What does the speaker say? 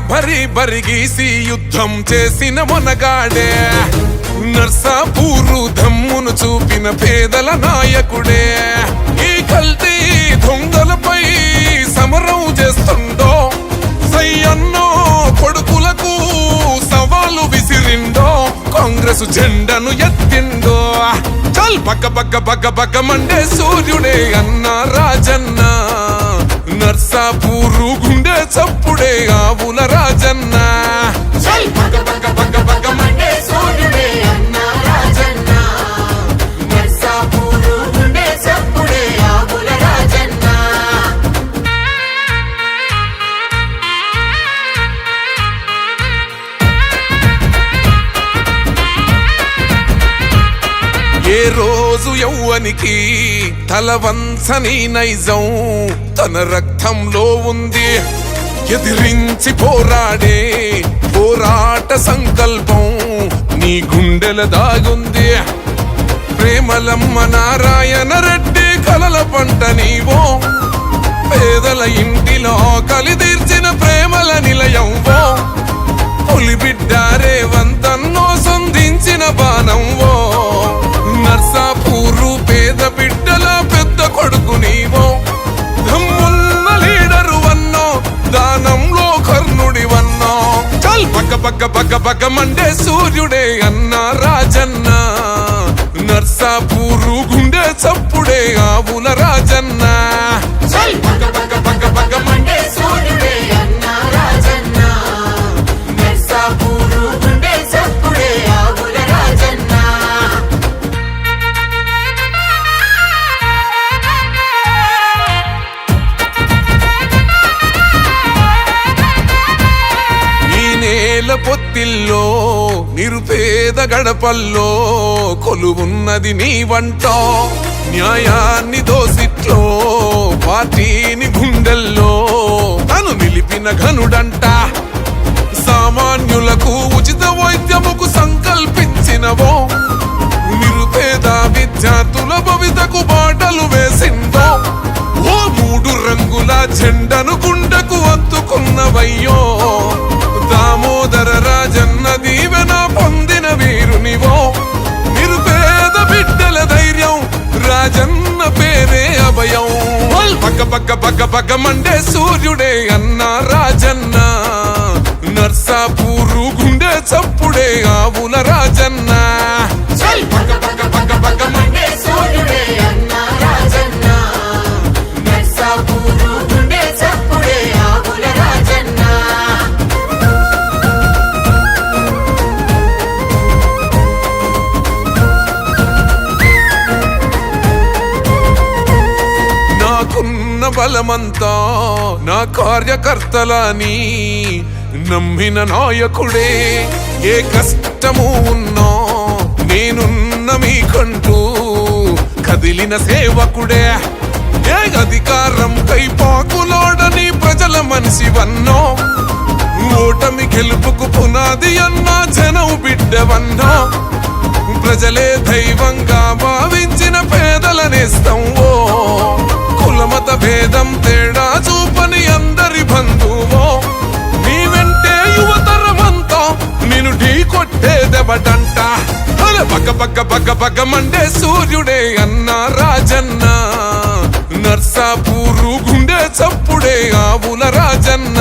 భరీ బరిగీసి యుద్ధం చేసిన మొనగాడే, నర్సాపూరు దమ్మును చూపిన పేదల నాయకుడే. ఈ కల్తీ దొంగలపై సమరం చేస్తుండో, సయ్యన్నో కొడుకులకు సవాలు విసిరిండో, కాంగ్రెస్ జెండను ఎత్తిండో. చల్ పక్క పక్క పక్క పక్క మండే సూర్యుడే అన్న రాజన్న, నర్సాపూరు గుండె చప్పుడే ఆవుల రాజన్న. ఏ రోజు యవ్వనికి తలవంచని నైజం తన రక్తంలో ఉంది, ఎదిరించి పోరాడే పోరాట సంకల్పం నీ గుండెల దాగుంది. ప్రేమలమ్మ నారాయణ రెడ్డి కలల పంట నీవో, పేదల ఇంటిలో ఆకలి తీర్చిన ప్రేమల నిలయంవో, పులిబిడ్డారే వంతన్నో సంధించిన బాణంవో. నర్సాపూరు పేద బిడ్డల పెద్ద కొడుకు నీవో, దమ్మున్న లీడరు వన్నో, దానంలో కర్ణుడి వన్నో. చల్ పక్క పక్క పక్క పక్క మండే సూర్యుడే అన్న రాజన్న, నర్సాపూరు గుండె చప్పుడే ఆవుల రాజన్న. పొత్తిల్లో నిరుపేద గడపల్లో కొలువున్నది నీ వంట, న్యాయాన్ని దోసిట్లో పార్టీని గుండెల్లో తను నిలిపిన ఘనుడంట. సామాన్యులకు ఉచిత వైద్యముకు సంకల్పించినవో, నిరుపేద విద్యార్థుల భవితకు బాటలు వేసిందో. ఓ మూడు రంగుల జెండను గుండెకు అత్తుకున్నవయ్యో, దామోదర రాజన్న దీవెన పొందిన వీరునివో. నిరుపేద బిడ్డల ధైర్యం రాజన్న పేరే అభయం. పక్క పక్క పక్క పక్క మండే సూర్యుడే అన్న రాజన్న, నర్సాపూరు గుండె చప్పుడే ఆవుల రాజన్న. బలమంతా నా కార్యకర్తలని నమ్మిన నాయకుడే, ఏ కష్టము ఉన్నా నేనున్న మీకంటూ కదిలిన సేవకుడే. ఏ అధికారం కై పాకులోడని ప్రజల మనిషివన్నో, ఓటమి గెలుపుకు పునాది అన్నా జనం బిడ్డవన్నో. ప్రజలే దైవంగా భావించిన పేదల నేస్తంవో, కులమత భేదం తేడా చూపని అందరి బంధువో. నీ వెంటే యువతరమంతా నేను ఢీ కొట్టేదెవడంట. పక్క పక్క పక్క పక్క మండే సూర్యుడే అన్న రాజన్న, నర్సాపూరు గుండె చప్పుడే ఆవుల రాజన్న.